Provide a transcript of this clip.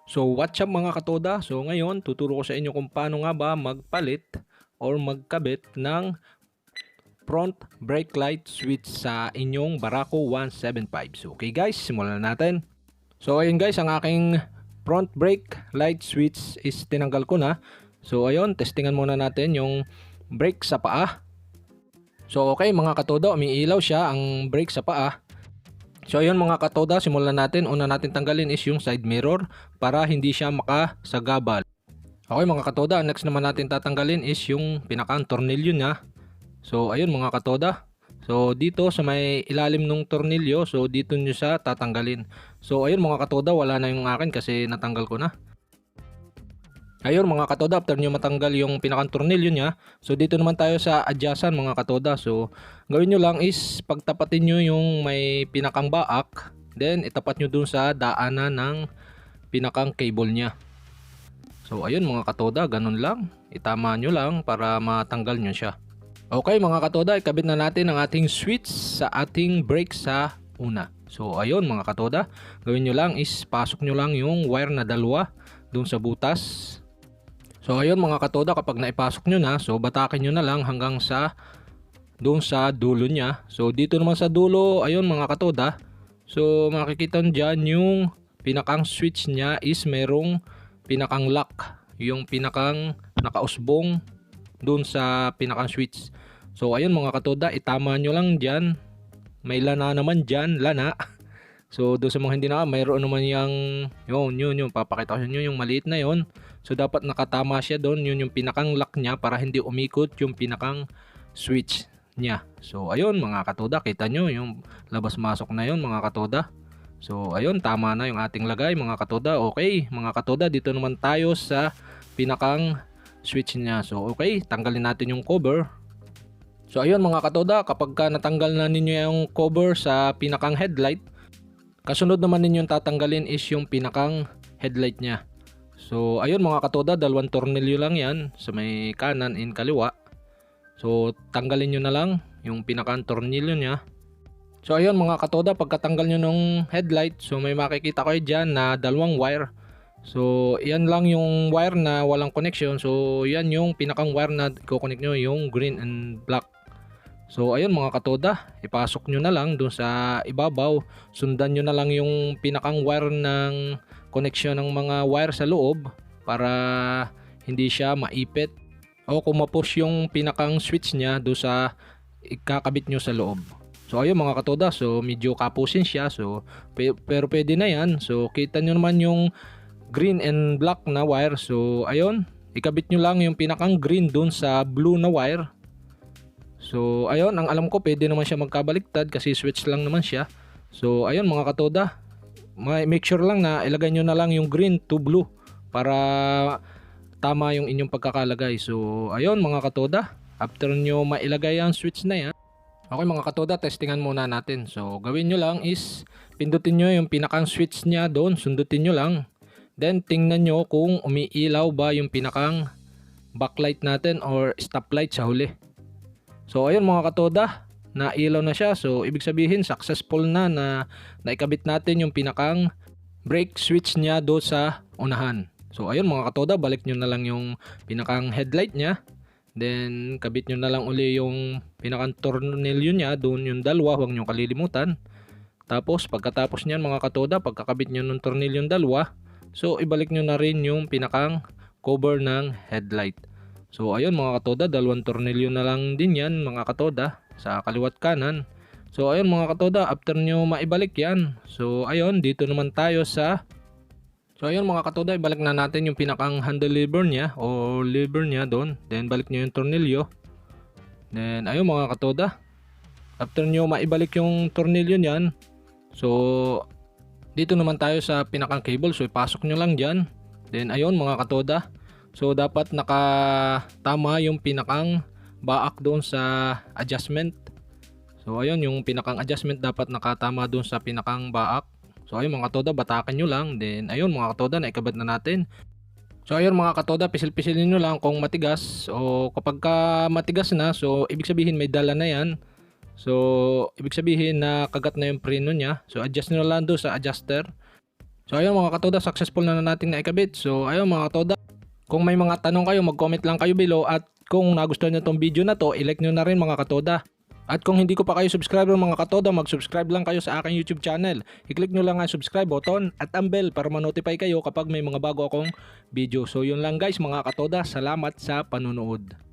So what's up mga katoda? So ngayon tuturo ko sa inyo kung paano nga ba magpalit or magkabit ng front brake light switch sa inyong Barako 175. So okay guys, simulan na natin. So ayun guys, ang aking front brake light switch is tinanggal ko na. So ayun, testingan muna natin yung brake sa paa. So okay mga katoda, umiilaw siya ang brake sa paa. So ayun mga katoda, simulan natin. Una natin tanggalin is yung side mirror para hindi siya makasagabal. Okay mga katoda, next naman natin tatanggalin is yung pinakang tornilyo niya. So ayun mga katoda. So dito sa may ilalim ng tornilyo, so dito nyo siya tatanggalin. So ayun mga katoda, wala na yung akin kasi natanggal ko na. Ayun mga katoda, after nyo matanggal yung pinakang tornilyo niya, so dito naman tayo sa adjustan mga katoda. So gawin nyo lang is pagtapatin nyo yung may pinakang baak, then itapat nyo dun sa daanan ng pinakang cable niya. So ayun mga katoda, ganun lang, itama nyo lang para matanggal nyo siya. Okay mga katoda, ikabit na natin ang ating switch sa ating brake sa una. So ayun mga katoda, gawin nyo lang is pasok nyo lang yung wire na dalawa dun sa butas. So ayun mga katoda, kapag naipasok nyo na, so batakin nyo na lang hanggang sa doon sa dulo niya. So dito naman sa dulo, ayun mga katoda, so makikita nyo dyan yung pinakang switch niya is merong pinakang lock, yung pinakang nakausbong doon sa pinakang switch. So ayun mga katoda, itama nyo lang dyan, may lana naman dyan, lana. So doon sa mga hindi na, mayroon naman yung papakita ko sa inyo yung maliit na yon. So dapat nakatama siya doon, yun yung pinakang lock niya para hindi umikot yung pinakang switch niya. So ayun mga katoda, kita nyo yung labas-masok na yun mga katoda. So ayun, tama na yung ating lagay mga katoda. Okay mga katoda, dito naman tayo sa pinakang switch niya. So okay, tanggalin natin yung cover. So ayun mga katoda, kapag natanggal na ninyo yung cover sa pinakang headlight, kasunod naman ninyong tatanggalin is yung pinakang headlight niya. So ayun mga katoda, dalawang tornilyo lang yan sa may kanan and kaliwa. So tanggalin nyo na lang yung pinakang tornilyo niya. So ayun mga katoda, pagkatanggal nyo ng headlight, so may makikita kayo dyan na dalawang wire. So yan lang yung wire na walang connection. So yan yung pinakang wire na i-connect nyo, yung green and black. So ayun mga katoda, ipasok nyo na lang dun sa ibabaw. Sundan nyo na lang yung pinakang wire ng connection ng mga wire sa loob para hindi siya maipit o kung ma-push yung pinakang switch niya do sa ikakabit nyo sa loob. So ayun mga katoda, so medyo kapusin siya, so pero pwede na yan. So kita nyo naman yung green and black na wire. So ayun, ikabit nyo lang yung pinakang green dun sa blue na wire. So ayun, ang alam ko pwede naman siya magkabaliktad kasi switch lang naman siya. So ayun mga katoda, make sure lang na ilagay nyo na lang yung green to blue para tama yung inyong pagkakalagay. So ayun mga katoda, after nyo mailagay ang switch na yan, okay mga katoda, testingan muna natin. So gawin nyo lang is pindutin nyo yung pinakang switch niya doon, sundutin nyo lang. Then tingnan nyo kung umiilaw ba yung pinakang backlight natin or stoplight sa huli. So ayun mga katoda, nailaw na siya. So ibig sabihin successful na naikabit natin yung pinakang brake switch niya do sa unahan. So ayun mga katoda, balik nyo na lang yung pinakang headlight niya. Then kabit nyo na lang uli yung pinakang tornilyo niya, doon yung dalawa, huwag nyo kalilimutan. Tapos pagkatapos niyan mga katoda, pagkakabit nyo ng tornilyo yung dalawa, so ibalik nyo na rin yung pinakang cover ng headlight. So ayun mga katoda, dalawang tornilyo na lang din yan mga katoda sa kaliwat kanan. So ayun mga katoda, after nyo maibalik yan, so ayun, dito naman tayo sa ayun mga katoda, ibalik na natin yung pinakang handle lever niya o lever niya doon. Then balik nyo yung tornilyo. Then ayun mga katoda, after nyo maibalik yung tornilyo niyan, so dito naman tayo sa pinakang cable. So ipasok nyo lang dyan. Then ayun mga katoda, so dapat nakatama yung pinakang baak doon sa adjustment. So ayun, yung pinakang adjustment dapat nakatama doon sa pinakang baak. So ayun mga katoda, batakan nyo lang. Then ayun mga katoda, naikabit na natin. So ayun mga katoda, pisil-pisilin nyo lang kung matigas. O kapag matigas na, so ibig sabihin may dala na yan. So ibig sabihin na kagat na yung preno niya. So adjust nyo lang doon sa adjuster. So ayun mga katoda, successful na natin na ikabit. So ayun mga katoda, kung may mga tanong kayo, mag-comment lang kayo below. At kung nagustuhan nyo tong video na to, i-like nyo na rin mga katoda. At kung hindi ko pa kayo subscriber mga katoda, mag-subscribe lang kayo sa aking YouTube channel. I-click nyo lang ang subscribe button at ang bell para ma-notify kayo kapag may mga bago akong video. So yun lang guys mga katoda, salamat sa panonood.